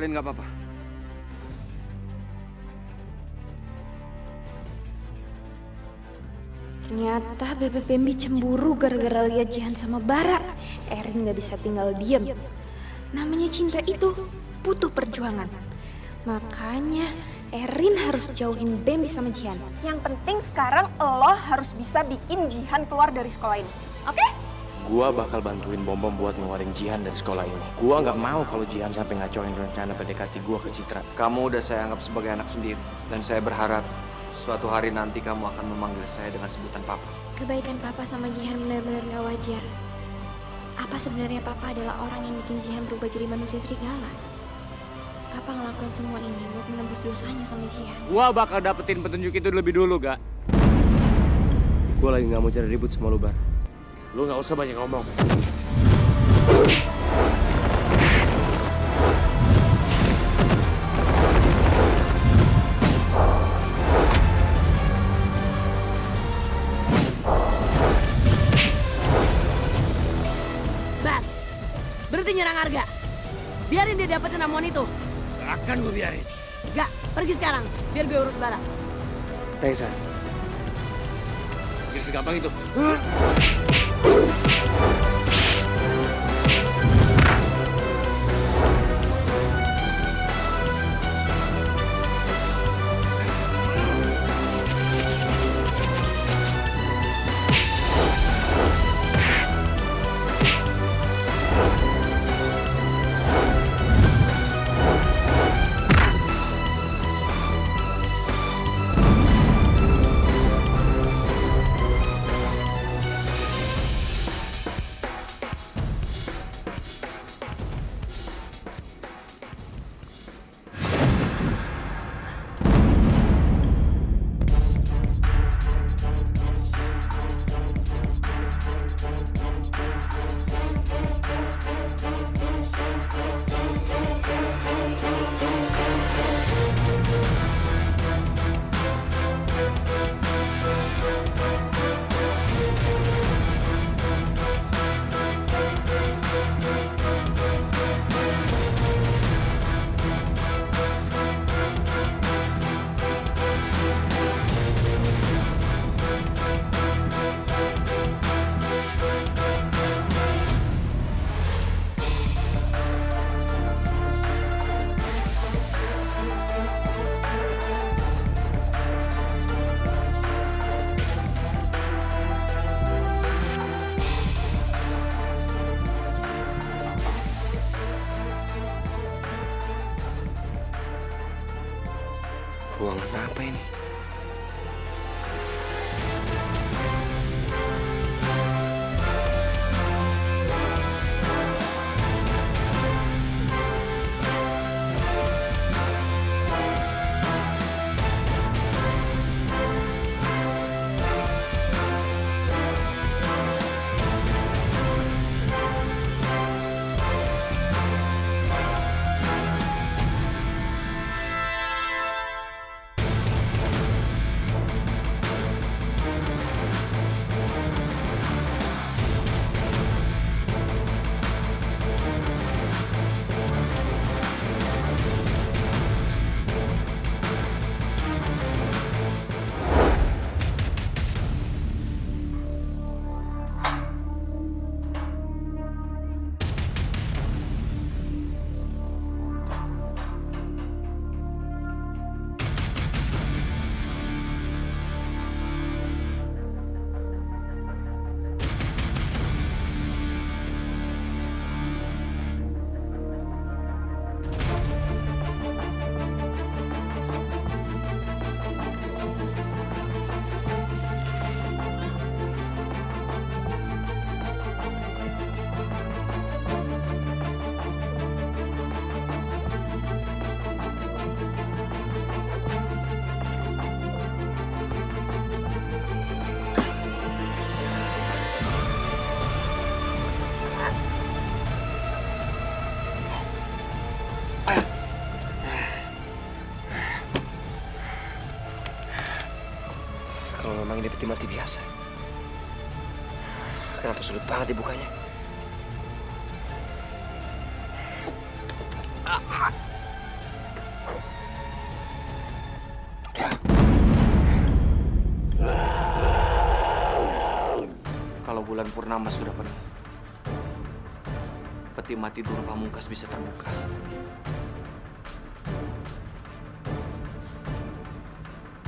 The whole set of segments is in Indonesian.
Erin nggak apa-apa. Ternyata Bebe Bambi cemburu gara-gara lihat Jihan sama Bara. Erin gak bisa tinggal diam. Namanya cinta itu butuh perjuangan. Makanya Erin harus jauhin Bambi sama Jihan. Yang penting sekarang lo harus bisa bikin Jihan keluar dari sekolah ini. Oke? Gua bakal bantuin Bom Bom buat ngeluarin Jihan dari sekolah ini. Gua nggak mau kalau Jihan sampai ngacoin rencana PDKT gua ke Citra. Kamu udah saya anggap sebagai anak sendiri. Dan saya berharap suatu hari nanti kamu akan memanggil saya dengan sebutan Papa. Kebaikan Papa sama Jihan benar-benar gak wajar. Apa sebenarnya Papa adalah orang yang bikin Jihan berubah jadi manusia serigala? Papa ngelakuin semua ini buat menembus dosanya sama Jihan. Gua bakal dapetin petunjuk itu lebih dulu, Gak. Gua lagi nggak mau cari ribut sama lu, Bar. Lu nggak usah banyak ngomong. Berhenti nyerang Arga. Biarin dia dapetin ramuan itu. Gak akan gue biarin. Gak, pergi sekarang. Biar gue urus Bara. Thanks, San. Gak segampang itu. Ruangan apa ini? Kalau memang ini peti mati biasa, kenapa sulit banget dibukanya? Kalau bulan purnama sudah penuh, peti mati Duno Pamungkas bisa terbuka.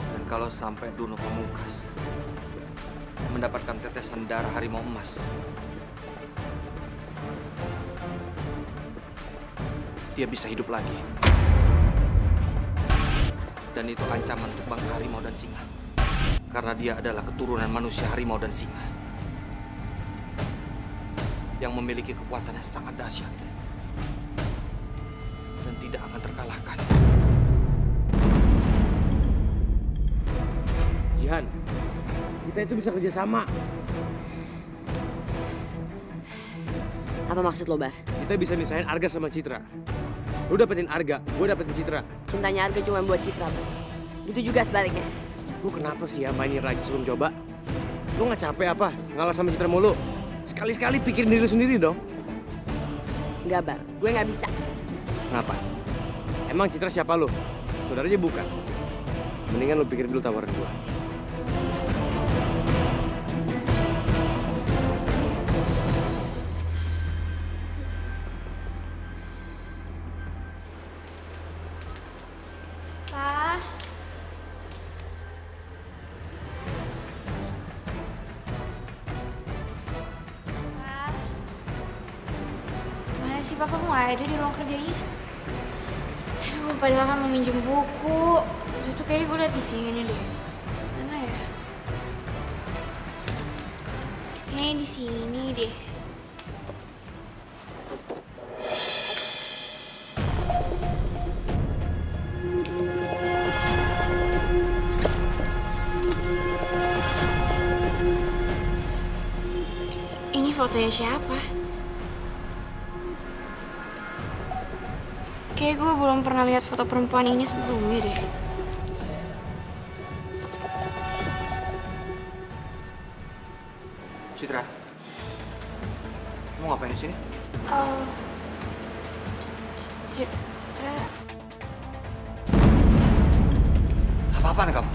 Dan kalau sampai Duno Pamungkas mendapatkan tetesan darah harimau emas, dia bisa hidup lagi. Dan itu ancaman untuk bangsa harimau dan singa. Karena dia adalah keturunan manusia harimau dan singa yang memiliki kekuatan yang sangat dahsyat dan tidak akan terkalahkan. Jihan, kita itu bisa kerja sama. Apa maksud lo, Bar? Kita bisa misahin Arga sama Citra. Lu dapetin Arga, gue dapetin Citra. Cintanya Arga cuma buat Citra, Bar. Gitu juga sebaliknya. Lu kenapa sih ya mainin Raji sebelum coba? Lu nggak capek apa? Ngalah sama Citra mulu? Sekali-sekali pikirin diri lu sendiri dong. Enggak, Bar. Gue nggak bisa. Kenapa? Emang Citra siapa lu? Saudaranya bukan. Mendingan lu pikirin dulu tawaran gua. Pa. Pa. Mana sih papa nggak ada di ruang kerjanya? Aduh, padahal kan mau minjem buku. Itu kayaknya gue liat di sini deh. Mana ya? Kayaknya di sini deh. Ini fotonya siapa? Kayak gue belum pernah lihat foto perempuan ini sebelumnya deh. Citra, kamu ngapain di sini? Oh, Citra. Apa-apaan kamu?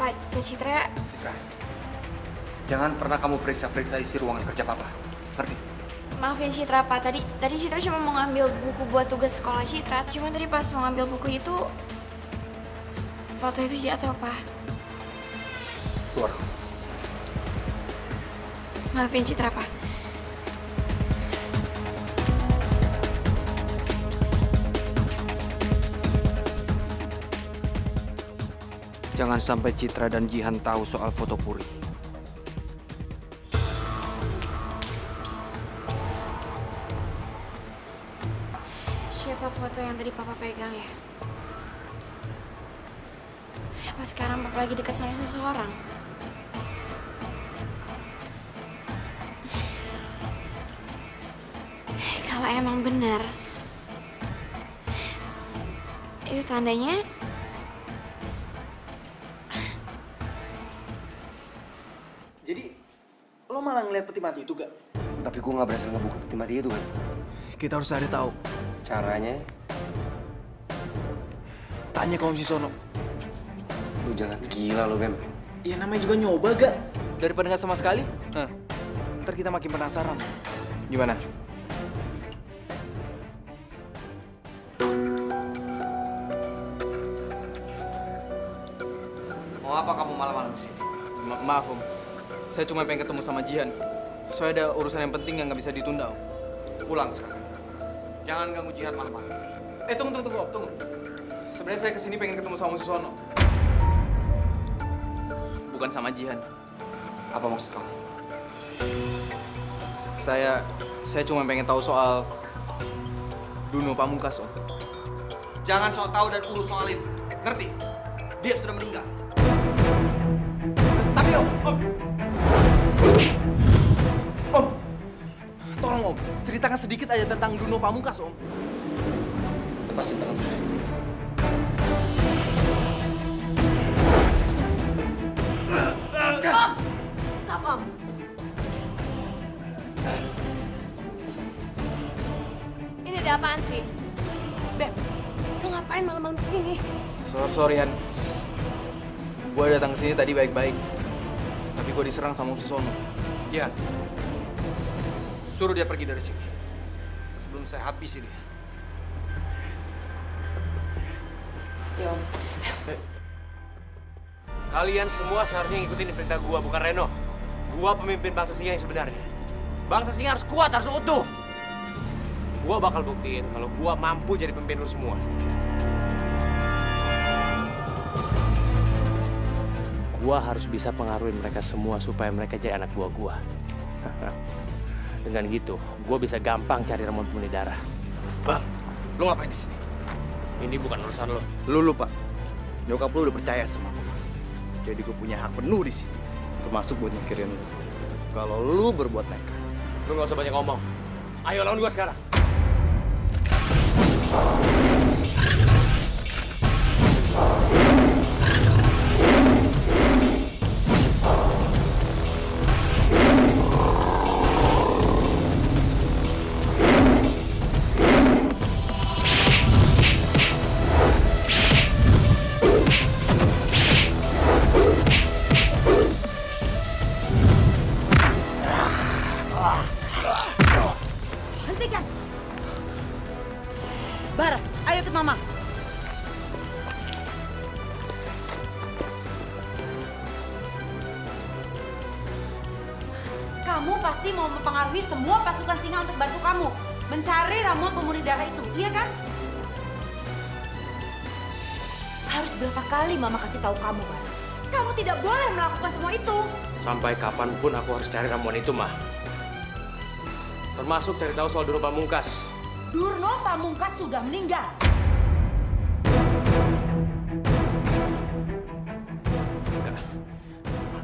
Pak Citra. Citra, jangan pernah kamu periksa-periksa isi ruangan kerja papa. Ngerti? Maafin Citra, Pak. Tadi Citra cuma mau ngambil buku buat tugas sekolah Citra. Cuma tadi pas mau ngambil buku itu, foto itu jatuh, Pak. Keluar. Maafin Citra, Pak. Jangan sampai Citra dan Jihan tahu soal foto Puri. Siapa foto yang tadi Papa pegang ya? Apa sekarang Papa lagi dekat sama seseorang? Kalau emang benar, itu tandanya Jadi, lo malah ngeliat peti mati itu gak? Tapi gue nggak berhasil ngebuka peti mati itu kan. Kita harus cari tahu. Caranya, Tanya ke Om Sisono. lu jangan gila lo, Bem. Ya namanya juga nyoba gak? Daripada nggak sama sekali. Ntar kita makin penasaran. Gimana? Mau apa kamu malam-malam di sini? Maaf Om, saya cuma pengen ketemu sama Jihan. Soalnya ada urusan yang penting yang nggak bisa ditunda Om. Pulang sekarang. Jangan ganggu Jihan malam-malam. Tunggu Om, tunggu. Sebenarnya saya kesini pengen ketemu sama Om Sisono. Bukan sama Jihan. Apa maksud kamu? Saya cuma pengen tahu soal Duno Pamungkas Om. Jangan sok tahu dan urus soal itu. Ngerti? Dia sudah meninggal. Tapi Om, tolong Om, ceritakan sedikit aja tentang Duno Pamungkas Om. Lepasin tangan saya. Stop, Om. Ini ada apaan sih? Beb, lo ngapain ngapain malam-malam kesini? Sorry Han. Gue datang ke sini tadi baik-baik. Tapi gue diserang sama musuh sono. Jihan, suruh dia pergi dari sini. Sebelum saya habisi dia. Ya Om. Kalian semua seharusnya ngikutin perintah gua, bukan Reno. Gua pemimpin bangsa singa yang sebenarnya. Bangsa singa harus kuat, harus utuh. Gua bakal buktiin kalau gua mampu jadi pemimpin lu semua. Gua harus bisa pengaruhin mereka semua supaya mereka jadi anak buah gua. Dengan gitu, gua bisa gampang cari ramuan pemurni darah. Bang, lu ngapain di sini? Ini bukan urusan lo. Lu lupa. Nyokap lu udah percaya sama gue. Jadi gue punya hak penuh di sini. Termasuk buat nyikirin lu. Kalau lu berbuat nekat. Lu nggak usah banyak ngomong. Ayo lawan gua sekarang. Hentikan! Bara, ayo ikut Mama. Kamu pasti mau mempengaruhi semua pasukan singa untuk bantu kamu mencari ramuan pemurni darah itu, iya kan? Harus berapa kali Mama kasih tahu kamu, Bara? Kamu tidak boleh melakukan semua itu. Sampai kapanpun aku harus cari ramuan itu, Mah. Termasuk cari tahu soal Durno Pamungkas. Durno Pamungkas sudah meninggal.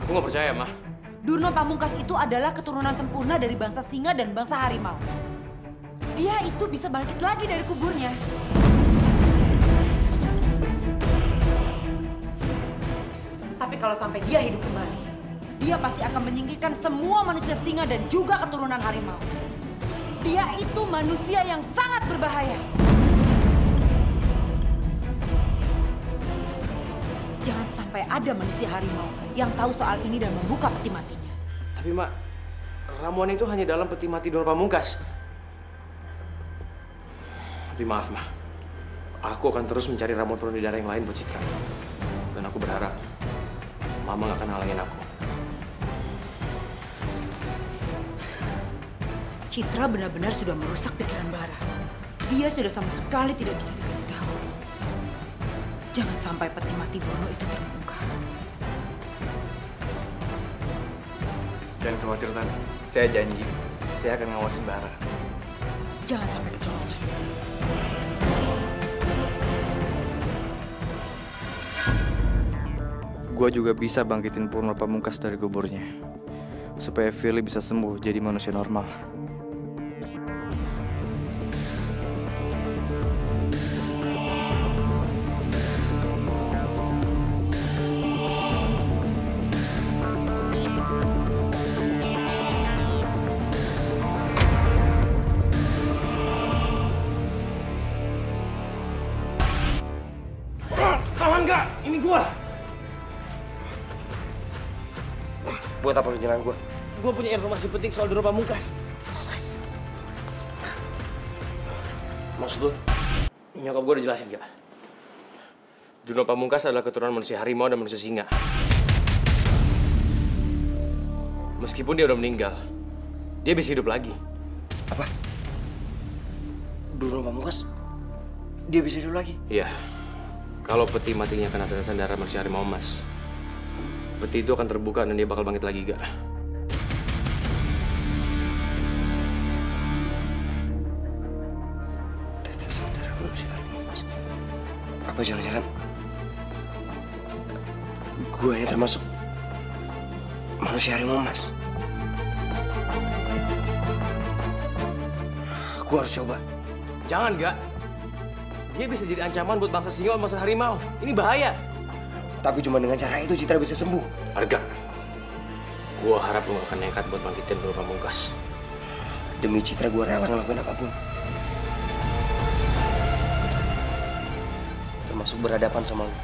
Aku nggak percaya, Mah. Durno Pamungkas itu adalah keturunan sempurna dari bangsa singa dan bangsa harimau. Dia itu bisa bangkit lagi dari kuburnya. Tapi kalau sampai dia hidup kembali, dia pasti akan menyingkirkan semua manusia singa dan juga keturunan harimau. Dia itu manusia yang sangat berbahaya. Jangan sampai ada manusia harimau yang tahu soal ini dan membuka peti matinya. Tapi, Mak, ramuan itu hanya dalam peti mati Durno Pamungkas. Tapi maaf, Mah. Aku akan terus mencari ramuan pemurni darah yang lain buat Citra. Dan aku berharap Mama nggak akan halangin aku. Citra benar-benar sudah merusak pikiran Bara. Dia sudah sama sekali tidak bisa dikasih tahu. Jangan sampai peti mati Durno itu terbuka. Jangan khawatir, Tan. Saya janji, saya akan ngawasin Bara. Jangan sampai kecolongan. Gue juga bisa bangkitin Durno Pamungkas dari kuburnya. Supaya Philly bisa sembuh jadi manusia normal. Tahan nggak? Ini gua. Buat apa lu nyerang gua? Gua punya informasi penting soal Durno Pamungkas. Maksud lu? Nyokap gua udah jelasin nggak? Durno Pamungkas adalah keturunan manusia harimau dan manusia singa. Meskipun dia udah meninggal, dia bisa hidup lagi. Apa? Durno Pamungkas? Dia bisa hidup lagi? Iya. Kalau peti matinya kena tetesan darah manusia harimau emas, peti itu akan terbuka dan dia bakal bangkit lagi, gak? Tetesan darah manusia harimau emas. Apa jangan-jangan gue ini termasuk manusia harimau emas? Gue harus coba. Jangan, gak? Dia bisa jadi ancaman buat bangsa singa dan bangsa harimau. Ini bahaya. Tapi cuma dengan cara itu Citra bisa sembuh. Arga, gua harap lu gak akan nekat buat bangkitin Durno Pamungkas. Demi Citra gue rela ngelakuin apapun. termasuk berhadapan sama lu.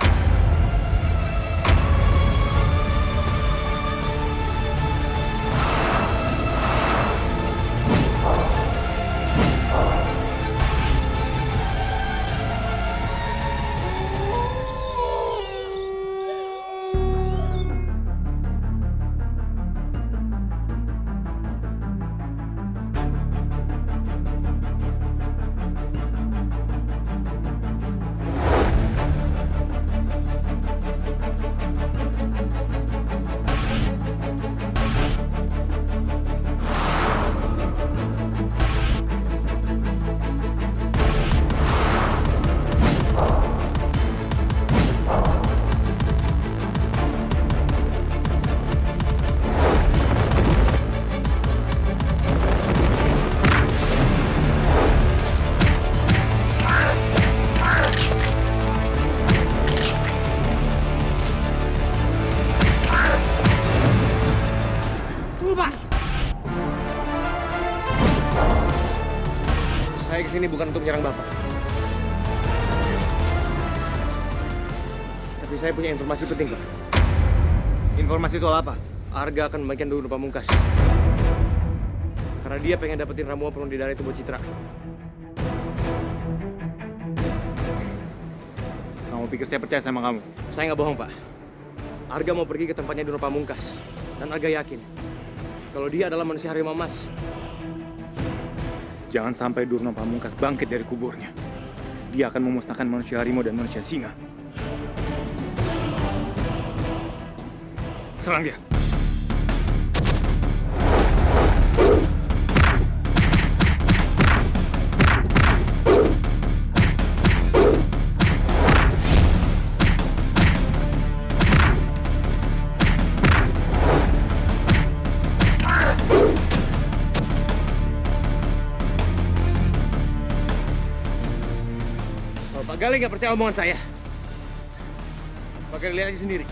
Saya kesini bukan untuk menyerang Bapak. Tapi saya punya informasi penting, Pak. Informasi soal apa? Arga akan membagikan Dono Pamungkas. Karena dia pengen dapetin ramuan pelon di darah itu buat Citra. Kamu pikir saya percaya sama kamu? Saya nggak bohong, Pak. Arga mau pergi ke tempatnya Dono Pamungkas. Dan Arga yakin kalau dia adalah manusia harimau emas. Jangan sampai Durna Pamungkas bangkit dari kuburnya. Dia akan memusnahkan manusia harimau dan manusia singa. Serang dia. Pak Galih nggak percaya omongan saya. Pak Galih lihat aja sendiri.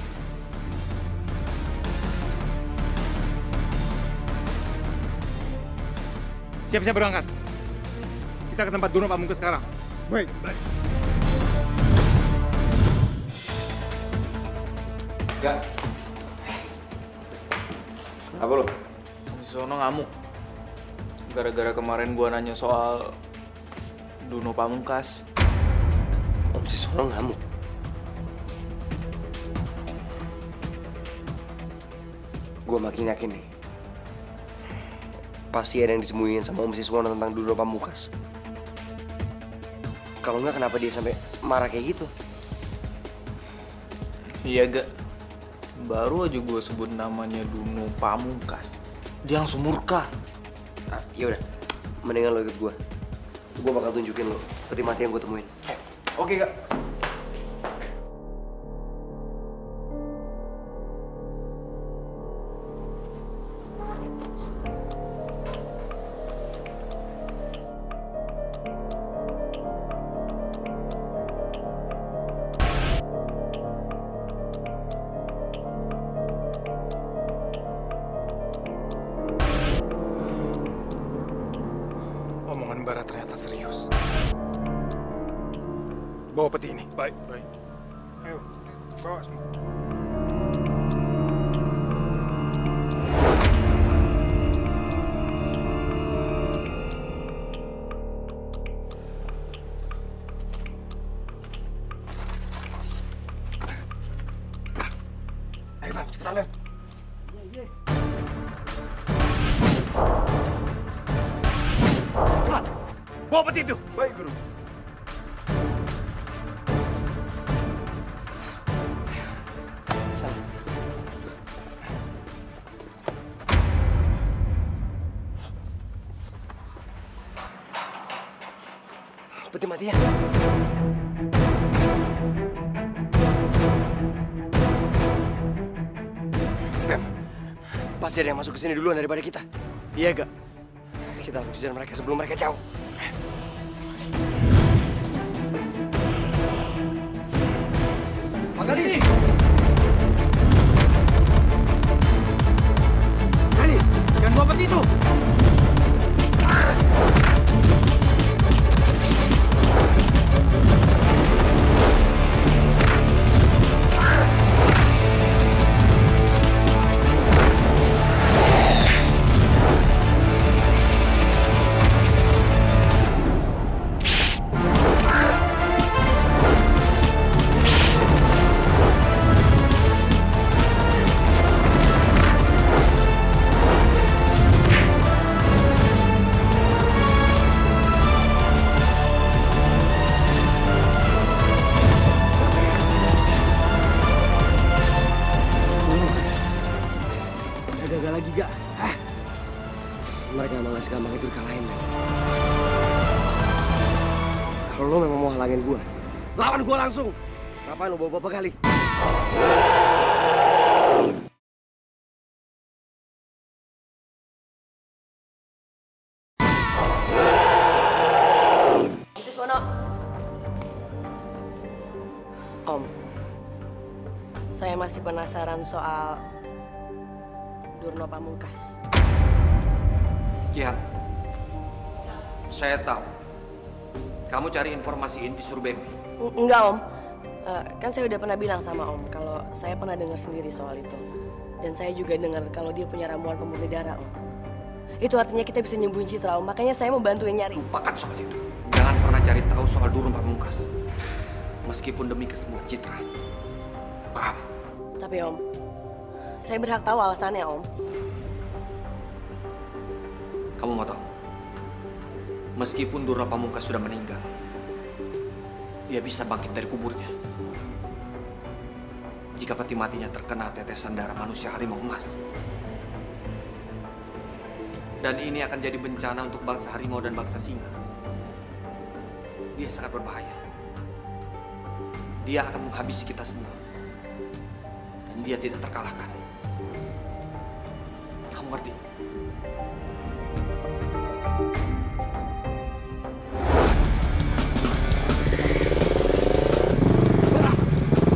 Siap-siap berangkat. Kita ke tempat Durna Pamungkas sekarang. Baik. Gak. Apa lo? Si Sono ngamuk. Gara-gara kemarin gua nanya soal Dono Pamungkas. Om si Sono ngamuk. Gue makin yakin nih. Pasti ada yang disembunyiin sama Om Siswono tentang Dono Pamungkas. Kalau nggak, kenapa dia sampai marah kayak gitu? Iya gak. Baru aja gue sebut namanya Dono Pamungkas, dia langsung murka. Ah, yaudah, mendingan lo ikut gue. Gue bakal tunjukin lo peti mati yang gue temuin. Oke kak. Omongan Bara ternyata serius. Bawa peti ini. Baik. Ayo, bawa semua. Ayo bang, cepetan bang. Cepat! Bawa peti itu! Baik, Guru. Peti mati ya. Bem, pasti ada yang masuk ke sini duluan daripada kita. Iya gak. Kita harus kejar mereka sebelum mereka jauh. Pak Galih! Galih, jangan bawa peti itu. halangin gua? Lawan gua langsung. Ngapain lu bawa Gali? Siswono. Om, saya masih penasaran soal Durno Pamungkas. Jihan, saya tahu kamu cari informasi ini disuruh Bambi. Enggak, Om. Kan saya udah pernah bilang sama Om kalau saya pernah dengar sendiri soal itu. Dan saya juga dengar kalau dia punya ramuan pemurni darah, Om. Itu artinya kita bisa nyembuhin Citra, Om. Makanya saya mau bantuin nyari. Lupakan soal itu. Jangan pernah cari tahu soal Durno Pamungkas. Meskipun demi kesembuhan Citra. Paham? Tapi Om, saya berhak tahu alasannya, Om. Kamu mau tahu? Meskipun Durno Pamungkas sudah meninggal, dia bisa bangkit dari kuburnya. Jika peti matinya terkena tetesan darah manusia harimau emas. Dan ini akan jadi bencana untuk bangsa harimau dan bangsa singa. Dia sangat berbahaya. Dia akan menghabisi kita semua. Dan dia tidak terkalahkan. Kamu ngerti?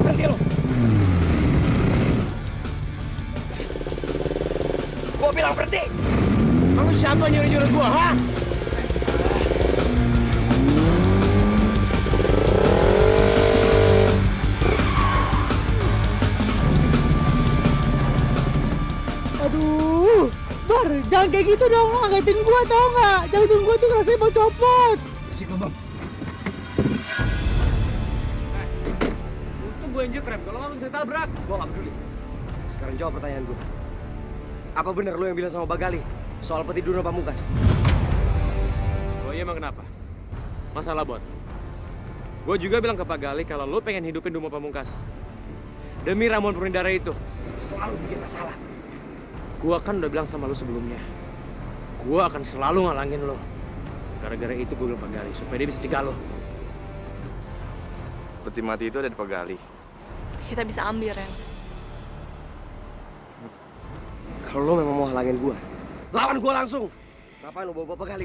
Berhenti lo! Gua bilang berhenti! Kamu siapa nyuruh-nyuruh gua, ha? Aduh, Bar, jangan kayak gitu dong, lo ngagetin gua tau nggak? Jantung gua tuh rasanya mau copot. Bersih Bang. Untung gue injek rem, kalau nggak bisa tabrak. Gua nggak peduli. Sekarang jawab pertanyaan gua. Apa benar lo yang bilang sama Bagali soal peti Durno Pamungkas? Oh iya, emang kenapa? Masalah buat. Gue juga bilang ke Pak Gali kalau lo pengen hidupin Durno Pamungkas. Demi ramuan pemurni darah itu. Selalu bikin masalah. Gue kan udah bilang sama lo sebelumnya. Gue akan selalu ngalangin lo. Gara-gara itu gue bilang Pak Gali supaya dia bisa cegah lo. Peti mati itu ada di Pak Gali. Kita bisa ambil, Ren. Kalau lo memang mau halangin gua, lawan gua langsung. Ngapain lo bawa Bapak Gali?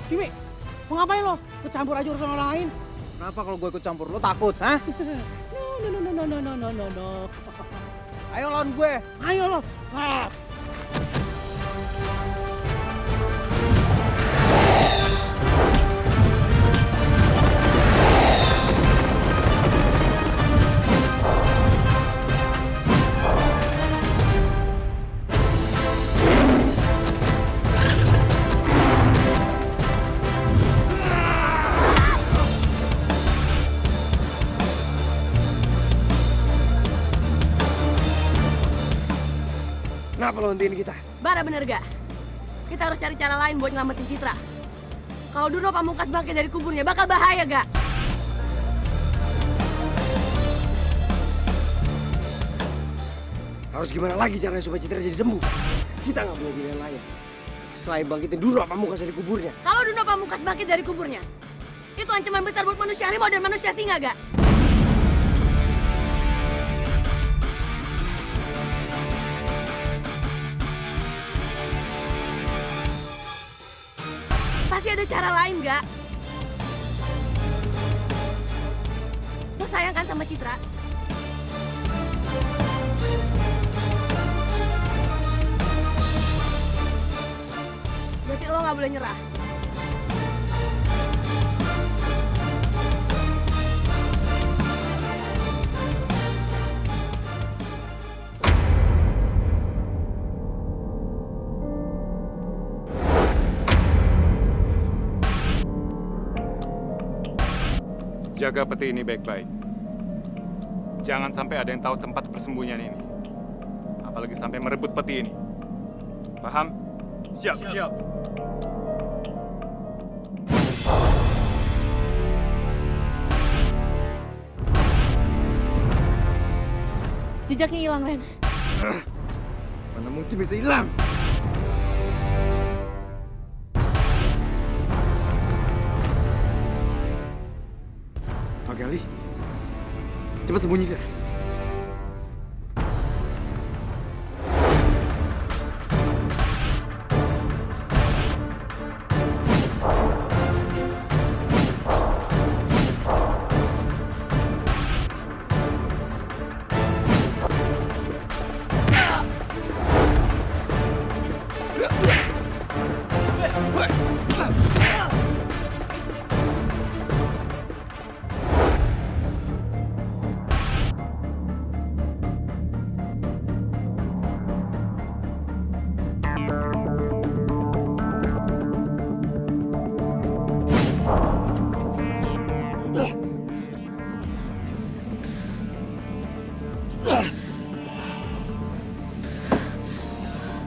Cimi, mau ngapain lo? Ikut campur aja urusan orang lain. Kenapa kalau gue ikut campur lo takut, hah? No. Ayo lawan gue, ayo lo. Ah. Kenapa lo hentiin kita? Bara, bener gak? Kita harus cari cara lain buat nyelamatin Citra. Kalau Durno Pamungkas bangkit dari kuburnya, bakal bahaya gak? Harus gimana lagi caranya supaya Citra jadi sembuh? Kita nggak punya pilihan lain. Selain bangkitin Durno Pamungkas dari kuburnya. Kalau Durno Pamungkas bangkit dari kuburnya, itu ancaman besar buat manusia harimau dan manusia singa gak? Pasti ada cara lain gak? Lo sayang kan sama Citra? Berarti lo gak boleh nyerah. Jaga peti ini baik-baik. Jangan sampai ada yang tahu tempat persembunyian ini. Apalagi sampai merebut peti ini. Paham? Siap. Siap. Jejaknya hilang, Ren. Mana mungkin bisa hilang? Magali, cepat sembunyi, Fir.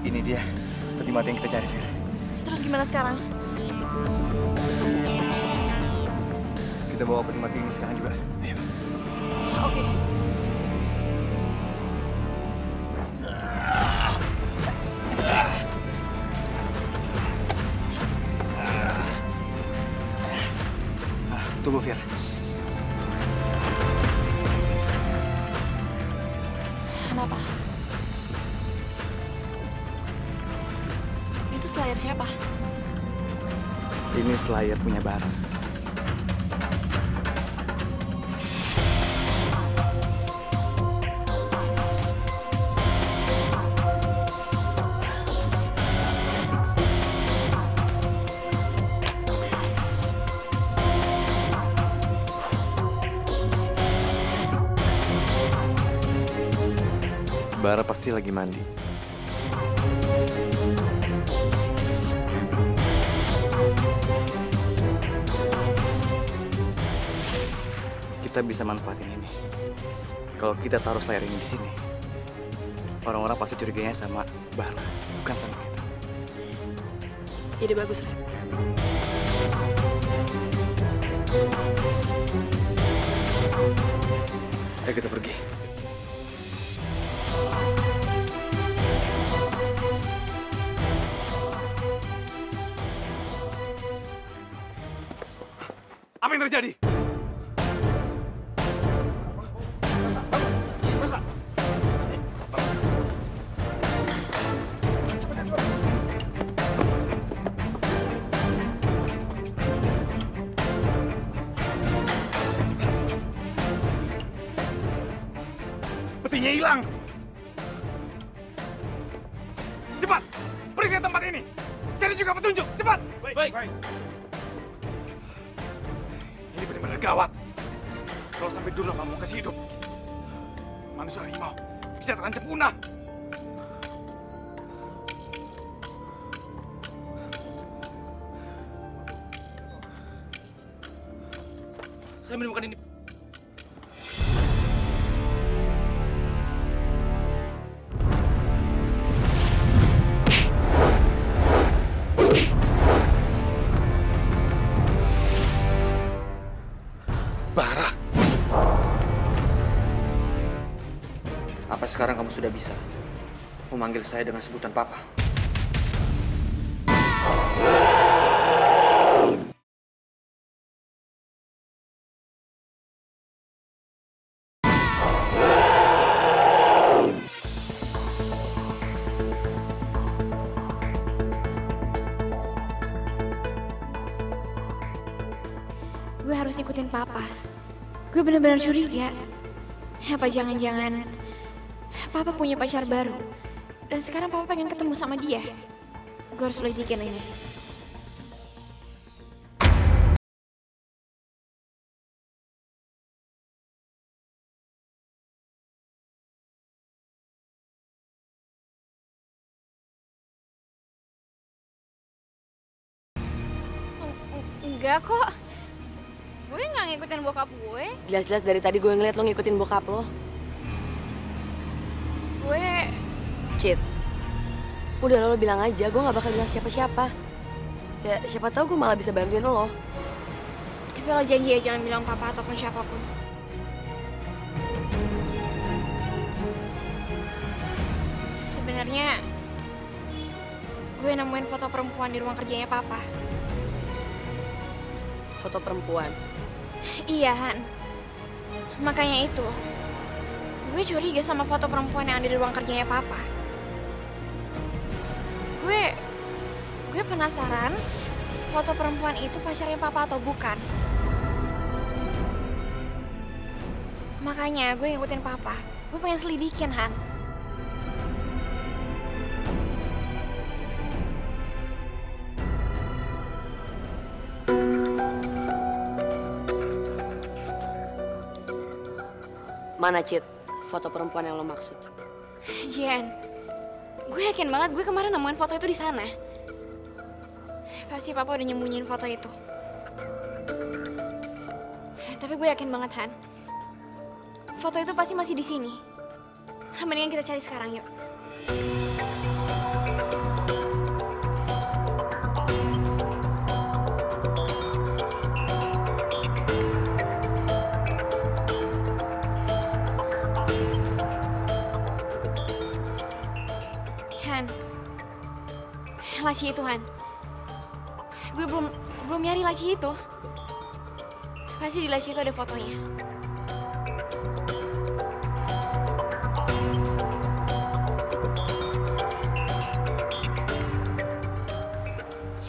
Ini dia peti mati yang kita cari, Fir. Terus gimana sekarang? Kita bawa peti mati ini sekarang juga. Ayo. Oke. Tunggu, Fir. Kenapa? Itu Slayer siapa? Ini Slayer punya Bara. Bara pasti lagi mandi. Kita bisa manfaatin ini. Kalau kita taruh Slayer ini di sini, orang-orang pasti curiganya sama Bara, bukan sama kita. Ide bagus, Ren. Ayo kita pergi. Apa yang terjadi? Petinya hilang. Cepat, periksa tempat ini. Cari juga petunjuk, cepat. Baik. Ini benar-benar gawat. Kalau sampai Durna Pamungkas hidup, manusia harimau bisa terancam punah. Saya menemukan ini. Bara. Apa sekarang kamu sudah bisa memanggil saya dengan sebutan Papa? Gue harus ikutin Papa. Gue bener-bener curiga. Apa jangan-jangan Papa punya pacar baru? Dan sekarang Papa pengen ketemu sama dia. Gue harus lidikin ini. Enggak kok. Gue nggak ngikutin bokap gue. Jelas-jelas dari tadi gue ngeliat lo ngikutin bokap lo. Gue... Cid, udah lo bilang aja, gue gak bakal bilang siapa-siapa. Ya siapa tahu gue malah bisa bantuin lo. Tapi lo janji ya jangan bilang papa ataupun siapapun. Sebenarnya gue nemuin foto perempuan di ruang kerjanya papa. Foto perempuan? Iya, Han. Makanya itu, gue curiga sama foto perempuan yang ada di ruang kerjanya papa. Gue penasaran foto perempuan itu pacarnya papa atau bukan. Makanya gue ngikutin papa. Gue pengen selidikin, Han. Mana, Cid, foto perempuan yang lo maksud? Jian, gue yakin banget gue kemarin nemuin foto itu di sana. Pasti papa udah nyembunyiin foto itu. Tapi gue yakin banget, Han. Foto itu pasti masih di sini. Mendingan kita cari sekarang, yuk. Han, laci itu, Han. Gue belum nyari laci itu. Pasti di laci itu ada fotonya.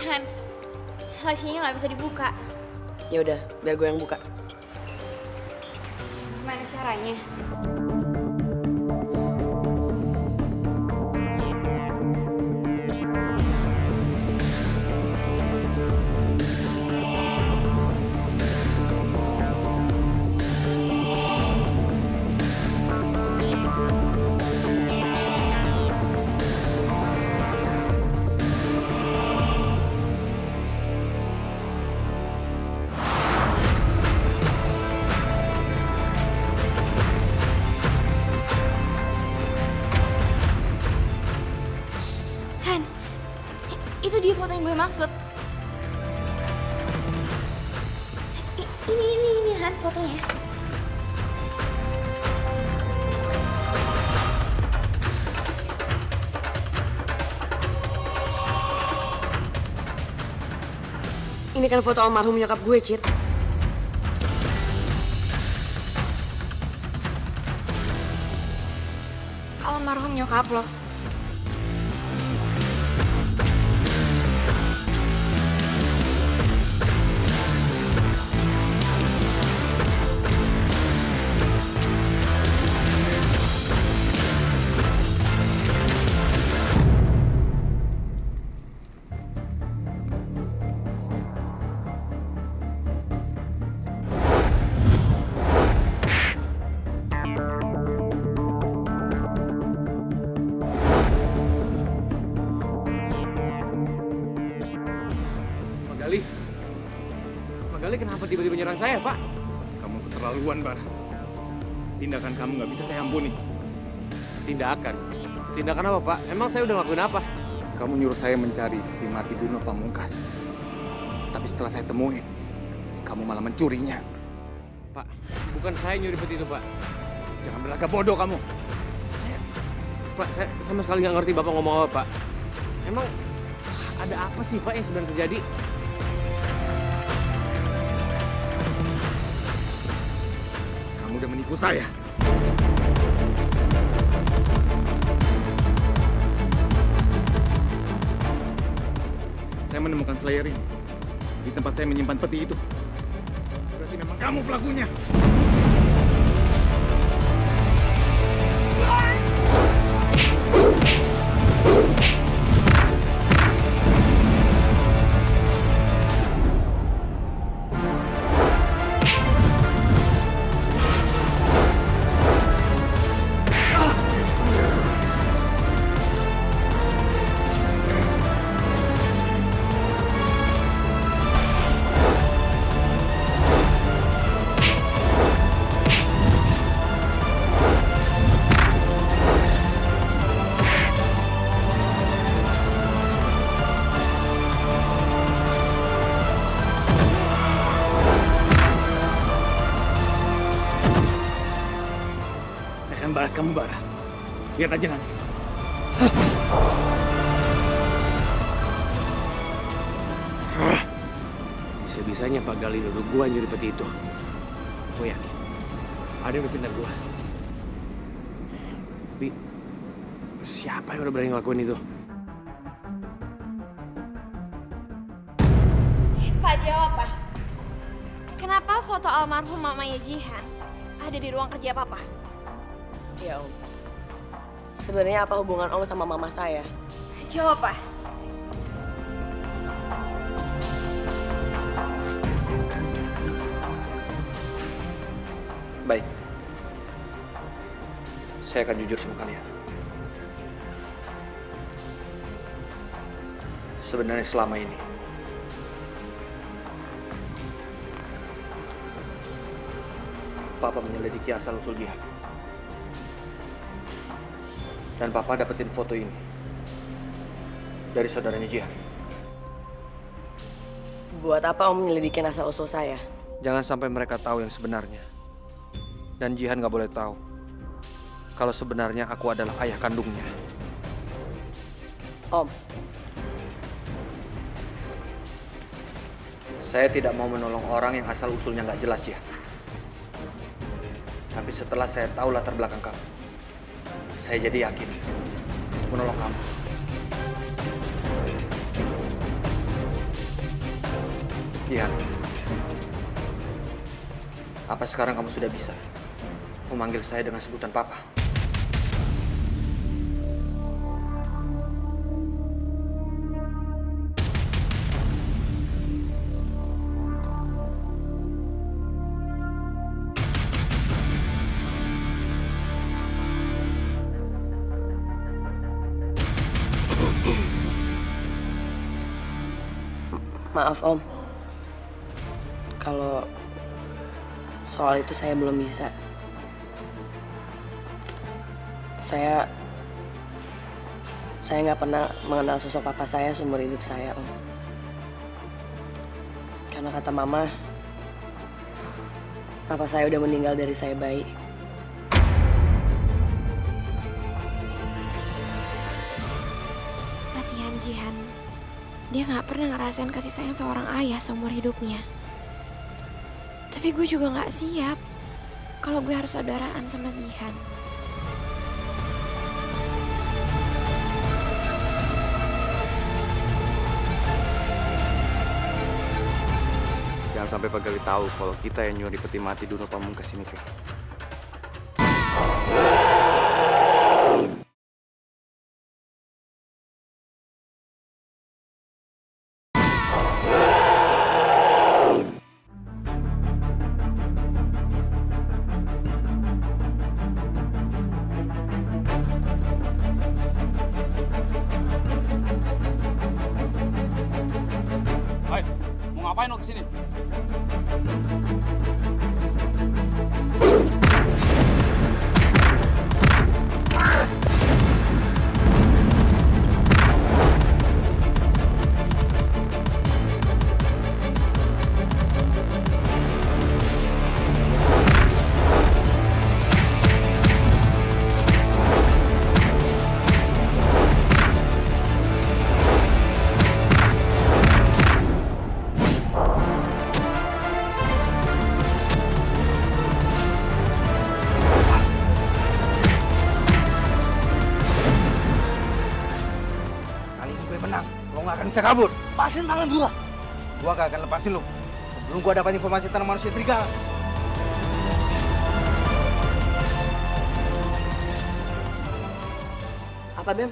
Han, lacinya nggak bisa dibuka. Ya udah, biar gue yang buka. Gimana caranya? Itu dia foto yang gue maksud. Ini Han fotonya. Ini kan foto almarhum nyokap gue, Cid. Almarhum nyokap lo. Magali kenapa tiba-tiba nyerang saya, Pak? Kamu keterlaluan, Bar. Tindakan kamu nggak bisa saya ampuni. Tindakan? Tindakan apa, Pak? Emang saya udah ngelakuin apa? Kamu nyuruh saya mencari peti mati Duno Pamungkas. Tapi setelah saya temuin, kamu malah mencurinya. Pak, bukan saya nyuri peti itu, Pak. Jangan berlagak bodoh kamu. Pak, saya sama sekali nggak ngerti Bapak ngomong apa, Pak. Emang ada apa sih, Pak, yang sebenarnya terjadi? Kamu udah menipu saya. Saya menemukan slayer ini di tempat saya menyimpan peti itu. Berarti memang kamu pelakunya. membalas kamu, Bara. Lihat aja nanti. Bisa-bisanya Pak Gali nuduh gua nyuri peti itu. Gue yakin ada yang fitnah gua. Tapi siapa yang udah berani ngelakuin itu? Pak, jawab, Pak. Kenapa foto almarhum mamanya Jihan ada di ruang kerja Papa? Ya, Om. Sebenarnya apa hubungan Om sama mama saya? Jawab, Pak. Baik. Saya akan jujur sama kalian. Sebenarnya selama ini Papa menyelidiki asal-usul Jihan. Dan Papa dapetin foto ini dari saudaranya Jihan. Buat apa Om menyelidikin asal-usul saya? Jangan sampai mereka tahu yang sebenarnya. Dan Jihan nggak boleh tahu kalau sebenarnya aku adalah ayah kandungnya. Om, saya tidak mau menolong orang yang asal-usulnya nggak jelas, Jihan. Tapi setelah saya tahu latar belakang kamu, saya jadi yakin untuk menolong kamu. Jihan, apa sekarang kamu sudah bisa memanggil saya dengan sebutan Papa? maaf Om. Kalau soal itu saya belum bisa. Saya nggak pernah mengenal sosok papa saya seumur hidup saya, Om. Karena kata Mama, papa saya udah meninggal dari saya bayi. Kasihan Jihan. Dia nggak pernah ngerasain kasih sayang seorang ayah seumur hidupnya. Tapi gue juga nggak siap kalau gue harus saudaraan sama Jihan. Jangan sampai Pak Gali tahu kalau kita yang nyuri peti mati Duno Pamungkas ini, Kak. Hai, mau ngapain lo kesini? Bisa kabur. Lepasin tangan gua. Gua gak akan lepasin lu sebelum gua dapat informasi tentang manusia serigala. Apa, Bem?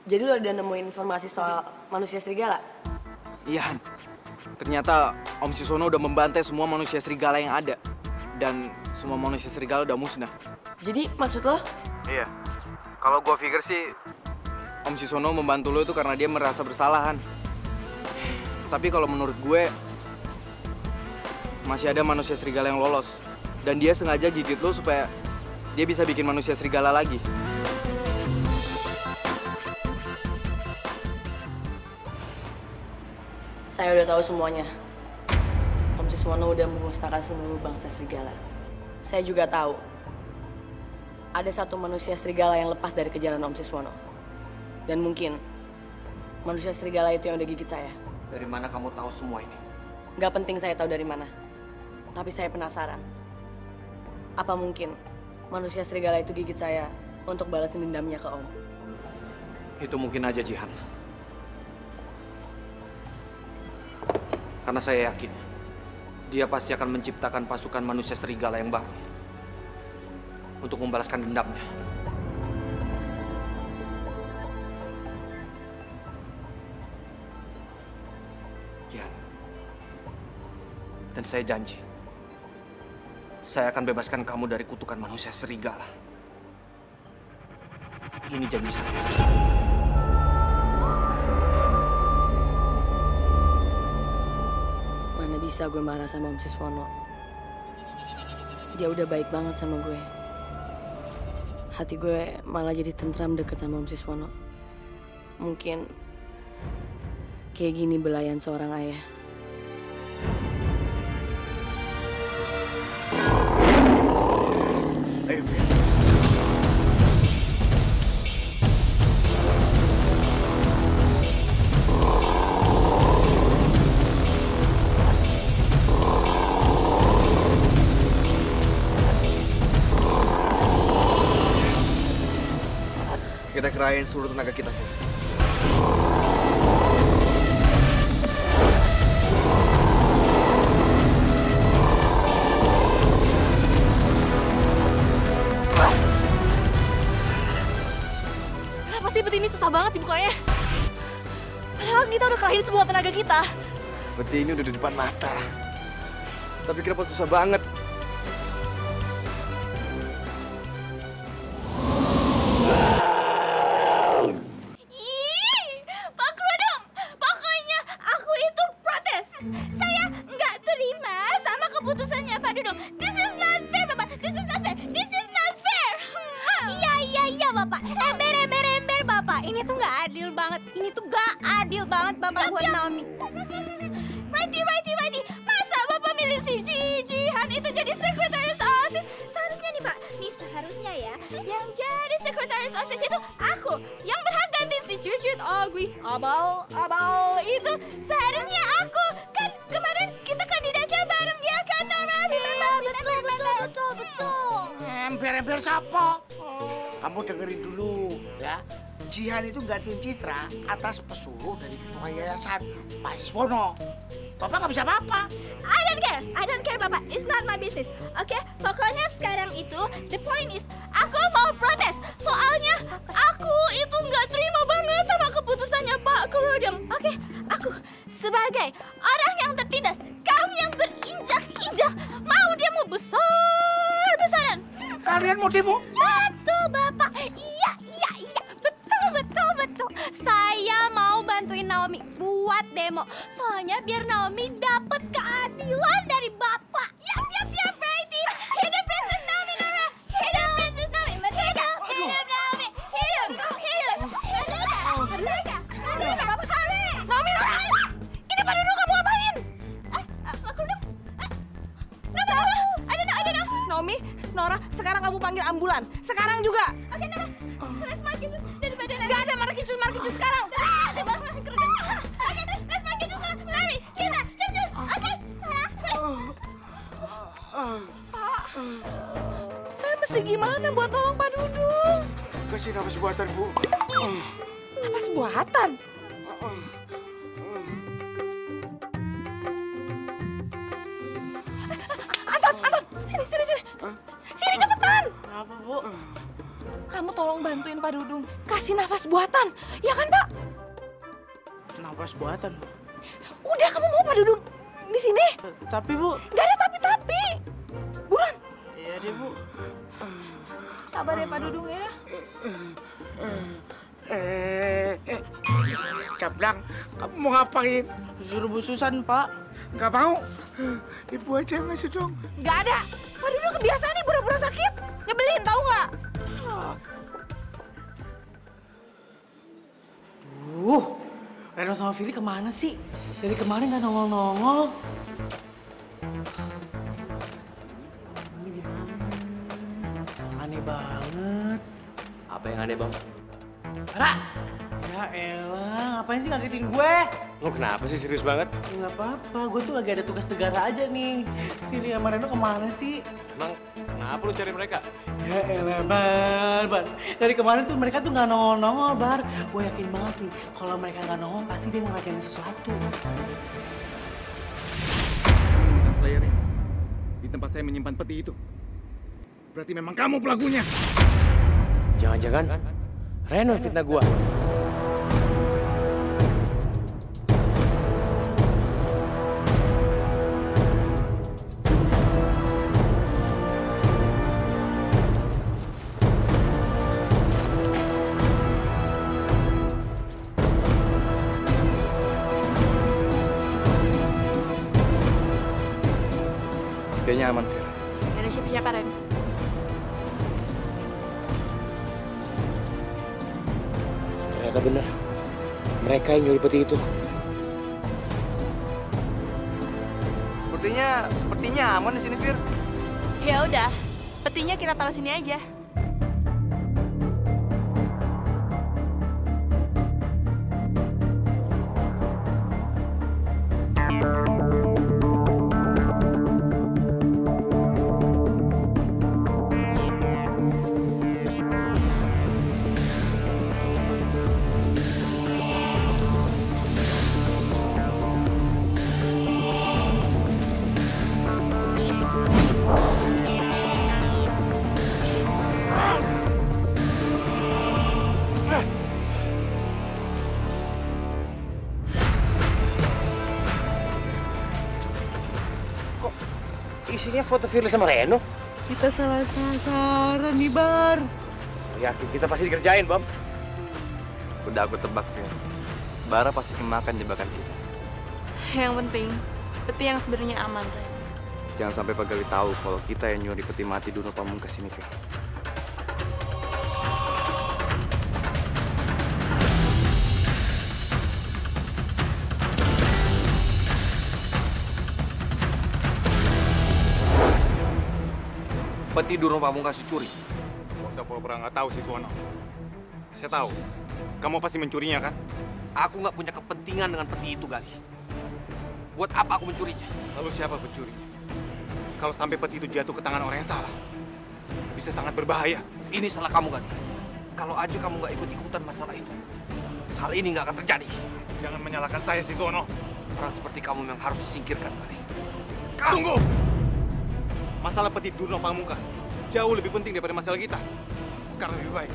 Jadi lo udah nemuin informasi soal manusia serigala? Iya, Han. Ternyata Om Sisono udah membantai semua manusia serigala yang ada. Dan semua manusia serigala udah musnah. Jadi maksud lo? Iya. Kalau gua pikir sih Om Sisono membantu lo itu karena dia merasa bersalahan. Tapi kalau menurut gue, masih ada manusia serigala yang lolos. Dan dia sengaja gigit lo supaya dia bisa bikin manusia serigala lagi. Saya udah tahu semuanya. Om Sisono udah memusnahkan seluruh bangsa serigala. Saya juga tahu ada satu manusia serigala yang lepas dari kejaran Om Siswono. Dan mungkin manusia serigala itu yang udah gigit saya. Dari mana kamu tahu semua ini? Gak penting saya tahu dari mana. Tapi saya penasaran. Apa mungkin manusia serigala itu gigit saya untuk balasin dendamnya ke Om? Itu mungkin aja, Jihan. Karena saya yakin dia pasti akan menciptakan pasukan manusia serigala yang baru untuk membalaskan dendamnya. Jihan. Dan saya janji, saya akan bebaskan kamu dari kutukan manusia serigala. Ini janji saya. Mana bisa gue marah sama Om Siswono. Dia udah baik banget sama gue. Hati gue malah jadi tentram deket sama Om Siswono. Mungkin kayak gini belayan seorang ayah. Kita kerahin seluruh tenaga kita. Kenapa sih peti ini susah banget dibukanya? Padahal kita udah kerahin semua tenaga kita. Peti ini udah di depan mata. Tapi kenapa susah banget? Pak Kerudung, pokoknya aku itu protes. Saya nggak terima sama keputusannya Pak Dudung. This is not fair, Bapak. This is not fair. This is not fair. Iya, Bapak. Ember, Bapak. Ini tuh nggak adil banget. Ini tuh nggak adil banget, Bapak, buat Naomi. Righty. Masa Bapak milih si Jihan itu jadi sekretaris OSIS? Seharusnya nih, Pak. Nih seharusnya ya, yang jadi sekretaris OSIS itu aku. Yang berhak gantiin si Cucut, Agwi, Abal itu seharusnya aku. Kan kemarin kita kandidatnya bareng ya kan, Nora? Iya, betul. Ember siapa? Kamu dengerin dulu ya. Jihan itu gantiin Citra atas pesuruh dari ketua yayasan Pak Siswono. Bapak nggak bisa apa-apa. I don't care, Bapak. It's not my business. Oke, pokoknya sekarang itu the point is aku mau protes. Soalnya aku itu nggak terima banget sama keputusannya Pak Kerudung. Oke, aku sebagai orang yang tertindas, kaum yang terinjak-injak, mau demo besar-besaran. Kalian mau demo? Betul, Bapak. Iya. Betul. Saya mau bantuin Naomi buat demo. Soalnya biar Naomi dapat keadilan dari Bapak. Yap, Brady. Hidup Princess Naomi, Nora. Hidup Princess Naomi. Hidup Naomi. Hidup. Bapak Hari. Naomi, Nora. Ini Pak Dudung, kamu ngapain? Pak Dudung. I don't know. Naomi, Nora, sekarang kamu panggil ambulan. Sekarang juga. Oke, Nora. Let's mark it daripada nanti. Gak ada markicus sekarang. Oke, let's mark it Sorry, kita cepet. Oke. Pak, saya mesti gimana buat tolong Pak Dudung? Kasih napas buatan, Bu. Napas buatan? Anton, sini. Sini cepetan. Apa, Bu? Kamu tolong bantuin Pak Dudung kasih nafas buatan, ya kan Pak? Napas buatan, Bu. Udah, kamu mau Pak Dudung di sini? Tapi, Bu. Gak ada tapi. Buruan. Iya deh, Bu. Sabar ya Pak Dudung ya. Cablang, kamu mau ngapain? Suruh Bu Susan, Pak. Nggak mau. Ibu aja yang ngasih dong. Gak ada. Pak Dudung kebiasaan nih pura-pura sakit. Nyebelin, tahu nggak? Reno sama Vili kemana sih? Dari kemarin nggak nongol-nongol. Ini di mana? Aneh aneh banget. Apa yang aneh, Bang? Ra! Ya elah, ngapain sih ngagetin gue? Lo kenapa sih serius banget? Nggak apa-apa, gue tuh lagi ada tugas negara aja nih. Vini sama Reno kemana sih? Emang kenapa lu cari mereka? Ya elah, Bar. Dari kemarin tuh mereka tuh nggak nongol-nongol, Bar. Gue yakin banget nih, kalau mereka nggak nongol pasti dia ngeracain sesuatu. Menemukan Slayer ini di tempat saya menyimpan peti itu. Berarti memang kamu pelakunya. Jangan-jangan Reno yang fitnah gua. Kayaknya aman, Fir. Ada siapa-siapa, Ren? Ternyata benar. Mereka yang nyuri peti itu. Sepertinya aman di sini, Fir. Ya udah, petinya kita taruh sini aja. Isinya foto Firly sama Reno. Kita salah sasaran nih, Bar. Yakin kita pasti dikerjain, Bam. Udah aku tebak, Fir. Bara pasti kemakan jebakan kita. Yang penting, peti yang sebenarnya aman, Ren. Jangan sampai pegawai tahu kalau kita yang nyuri peti mati Duno Pamungkas ini, Fir. Peti Duno Pamungkas dicuri. Gak usah pura-pura nggak tahu, Siswono. Saya tahu. Kamu pasti mencurinya, kan? Aku nggak punya kepentingan dengan peti itu, Gali. Buat apa aku mencurinya? Lalu siapa pencurinya? Kalau sampai peti itu jatuh ke tangan orang yang salah, bisa sangat berbahaya. Ini salah kamu, Gali. Kalau aja kamu nggak ikut-ikutan masalah itu, hal ini nggak akan terjadi. Jangan menyalahkan saya, Siswono. Orang seperti kamu memang harus disingkirkan, Gali. Tunggu! Masalah peti Duno Pamungkas jauh lebih penting daripada masalah kita. Sekarang lebih baik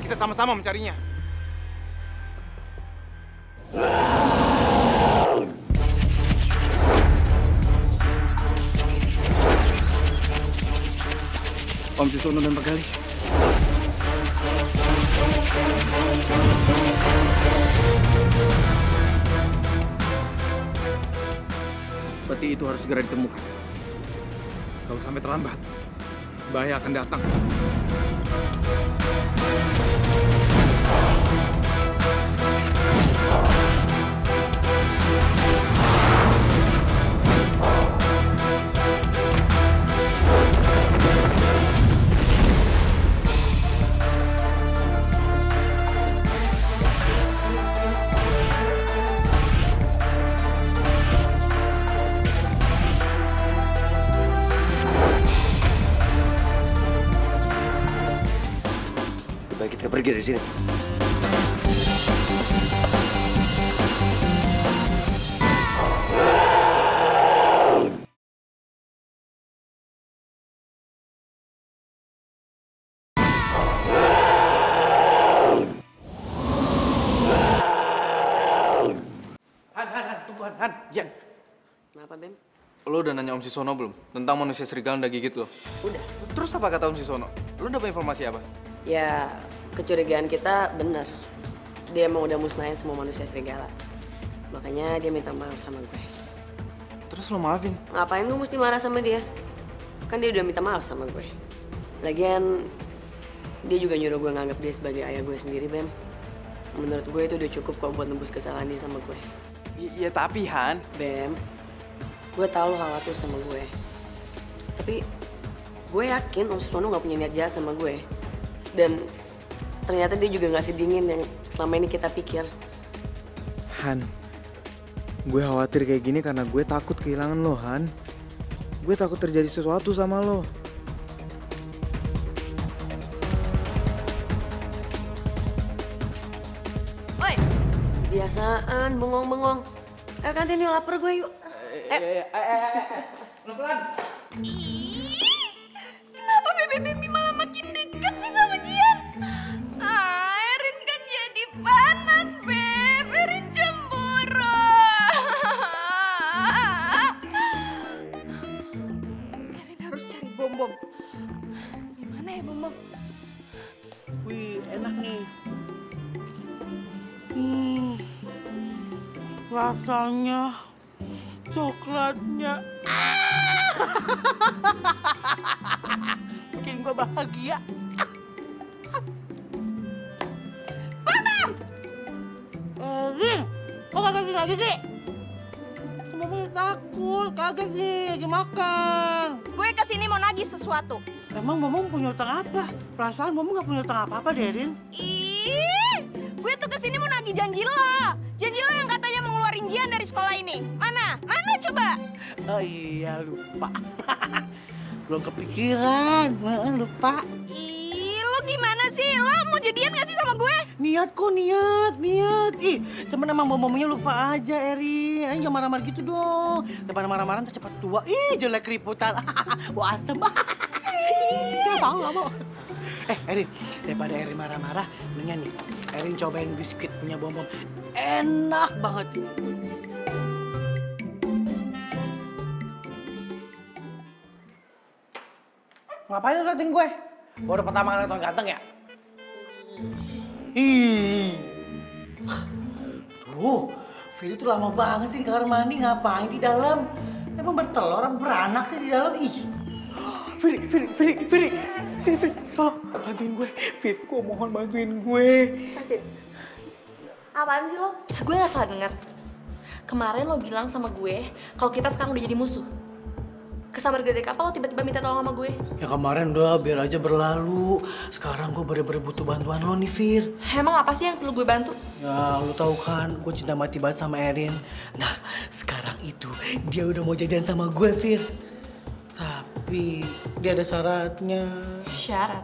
kita sama-sama mencarinya. Om Siswono dan Pak Gali. Peti itu harus segera ditemukan. Kalau sampai terlambat, bahaya akan datang. Baik, kita pergi dari sini. Han, Jan. Kenapa, Bem? Lo udah nanya Om Siswono belum? Tentang manusia serigala yang udah gigit lo? Udah. Terus apa kata Om Siswono? Lo dapat informasi apa? Ya, kecurigaan kita benar. Dia emang udah musnahin semua manusia serigala. Makanya dia minta maaf sama gue. Terus lo maafin? Ngapain gue mesti marah sama dia? Kan dia udah minta maaf sama gue. Lagian, dia juga nyuruh gue nganggap dia sebagai ayah gue sendiri, Bem. Menurut gue itu udah cukup kok buat nembus kesalahan dia sama gue. Iya tapi, Han. Bem, gue tahu lo khawatir sama gue. Tapi Gue yakin Om Siswono nggak punya niat jahat sama gue. Dan ternyata dia juga nggak sedingin yang selama ini kita pikir. Han, gue khawatir kayak gini karena gue takut kehilangan lo, Han. Gue takut terjadi sesuatu sama lo. Woi, biasaan bengong-bengong. Ayo kantin yuk, lapar gue yuk. Pelan-pelan. Kenapa Bebe Bambi malah makin deket sih sama Jihan? Erin kan jadi panas, Beb. Erin cemburu. Erin harus cari Bom-Bom. Di mana ya Bom-Bom? Wih, enak nih. Rasanya coklatnya bikin gue bahagia. Bom-Bom! Rin, kok kagak sini aja sih? Semuanya takut, kagak sih, lagi makan. Gue kesini mau nagih sesuatu. Emang Momong punya utang apa? Perasaan Momong gak punya utang apa-apa deh, Rin. Ih, gue tuh kesini mau nagih janji lo. Janji lo yang katanya mau ngeluarin Jihan dari sekolah ini. Mana? Mana coba? Oh iya, lupa. Belum kepikiran, lupa. Ih, lo gimana sih? Lo mau jadian gak sih sama gue? Niat kok, niat. Ih, cuman emang Momongnya lupa aja, Eri. Jangan marah-marah gitu dong. Depan marah-marah ntar cepat tua. Ih, jelek keriputan. Wah, asem. Gak mau. Erin, daripada Erin marah-marah, mendingan nih, Erin cobain biskuit punya Bom-Bom. Enak banget. Ngapain lu liatin gue? Baru pertama kali nonton ganteng ya? Tuh, Viri tuh lama banget sih di kamar mandi, ngapain di dalam? Emang bertelur, beranak sih di dalam? Ih. Viri. Sini, Viri. Tolong, bantuin gue. Viri, gue mohon bantuin gue. Masin, apaan sih lo? Gue gak salah denger. Kemarin lo bilang sama gue kalau kita sekarang udah jadi musuh. Kesabar gede apa lo tiba-tiba minta tolong sama gue? Ya kemarin udah, biar aja berlalu. Sekarang gue bener-bener butuh bantuan lo nih, Vir. Emang apa sih yang perlu gue bantu? Ya, lo tau kan, gue cinta mati banget sama Erin. Nah, sekarang itu dia udah mau jadian sama gue, Vir. Tapi dia ada syaratnya. Syarat?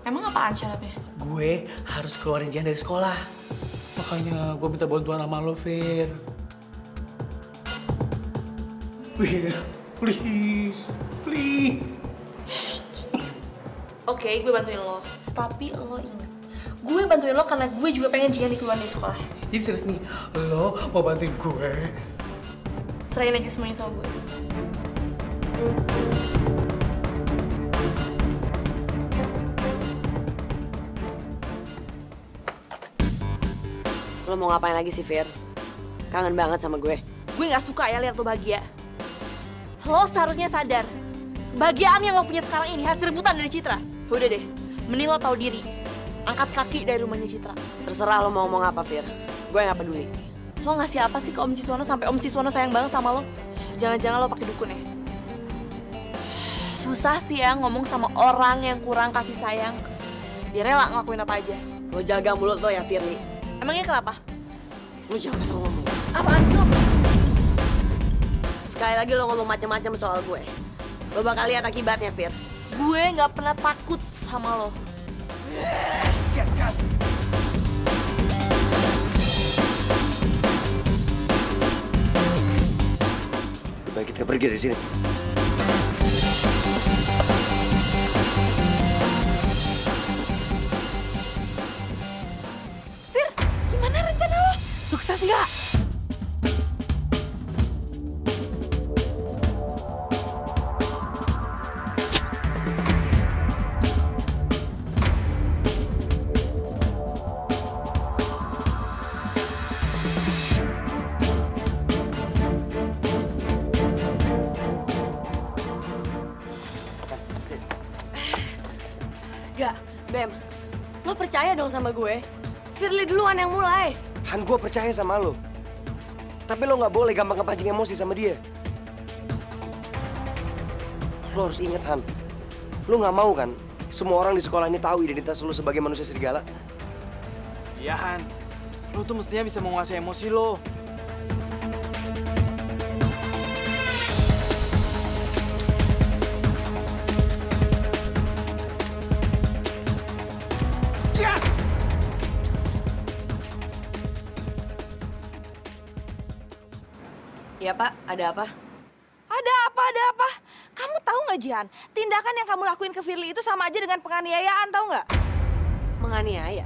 Emang apaan syaratnya? Gue harus keluarin Jihan dari sekolah. Makanya gue minta bantuan sama lo, Vir. Vir, please. Oke, gue bantuin lo. Tapi lo ingat, gue bantuin lo karena gue juga pengen Jihan dikeluarin dari sekolah. Jadi serius nih, lo mau bantuin gue? Serahin aja semuanya sama gue. Lo mau ngapain lagi sih, Fir? Kangen banget sama gue. Gue gak suka ya lihat lo bahagia. Lo seharusnya sadar, kebahagiaan yang lo punya sekarang ini hasil rebutan dari Citra. Udah deh, mending lo tahu diri. Angkat kaki dari rumahnya Citra. Terserah lo mau ngomong apa, Fir. Gue gak peduli. Lo ngasih apa sih ke Om Siswono sampai Om Siswono sayang banget sama lo? Jangan-jangan lo pakai dukun ya? Susah sih ya ngomong sama orang yang kurang kasih sayang. Dia rela ngelakuin apa aja. Lo jaga mulut lo ya, Firly. Emangnya kenapa? Lo jangan asal ngomong. Apaan sih lo? Sekali lagi lo ngomong macam-macam soal gue. Lo bakal lihat akibatnya, Fir. Gue gak pernah takut sama lo. Lebih baik kita pergi dari sini. Fir, gimana rencana lo? Sukses nggak? Gak, Bem. Lo percaya dong sama gue? Firly duluan yang mulai. Han, gue percaya sama lo. Tapi lo nggak boleh gampang kepancing emosi sama dia. Lo harus inget, Han. Lu nggak mau kan? Semua orang di sekolah ini tahu identitas lu sebagai manusia serigala. Iya, Han. Lu tuh mestinya bisa menguasai emosi lo. Iya Pak, ada apa? Ada apa? Kamu tahu nggak Jihan? Tindakan yang kamu lakuin ke Firly itu sama aja dengan penganiayaan, tahu nggak? Menganiaya?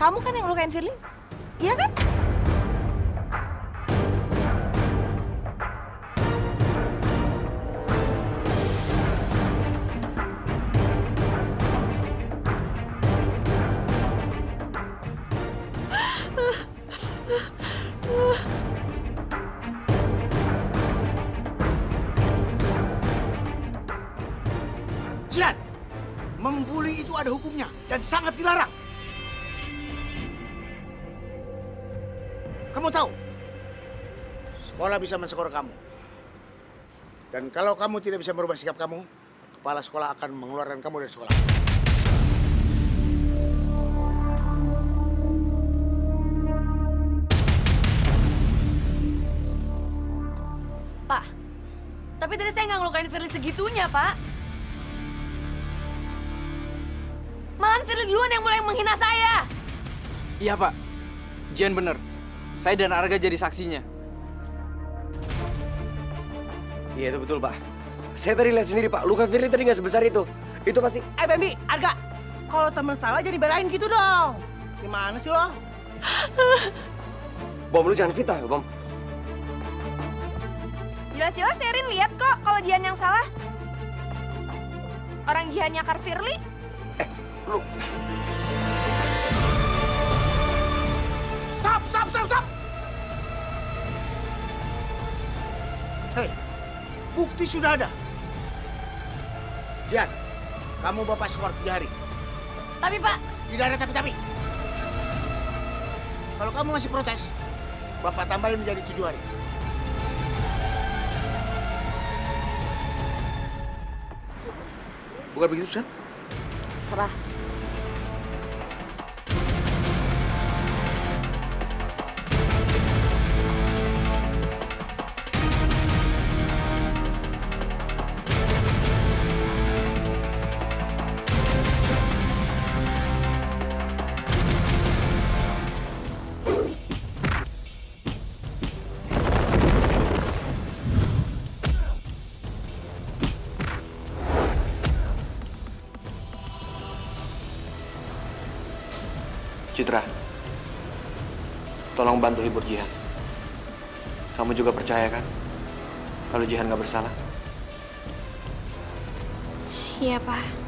Kamu kan yang ngelukain Firly? Iya kan? Jihan, membuli itu ada hukumnya dan sangat dilarang. Kamu tahu, sekolah bisa menskor kamu. Dan kalau kamu tidak bisa merubah sikap kamu, kepala sekolah akan mengeluarkan kamu dari sekolah. Pak, tapi tadi saya nggak ngelukain Firly segitunya, Pak. Malahan Firly duluan yang mulai menghina saya. Iya, Pak. Jihan bener. Saya dan Arga jadi saksinya. Iya, itu betul, Pak. Saya tadi lihat sendiri, Pak. Luka Firly tadi nggak sebesar itu. Itu pasti... Bambi, Arga. Kalau teman salah jadi belain gitu dong. Gimana sih lo? Bom, lu jangan fitnah, Bom. Jelas-jelas Erin lihat kok kalau Jihan yang salah. Orang Jihan nyakar Firly. Lu... Stop! Hei, bukti sudah ada. Jihan, kamu bapak skor 3 hari. Tapi Pak... Tidak ada tapi-tapi. Kalau kamu masih protes, bapak tambahin menjadi 7 hari. Bukan begitu, San? Serah. Citra, tolong bantu hibur Jihan. Kamu juga percaya kan kalau Jihan nggak bersalah? Iya, Pak.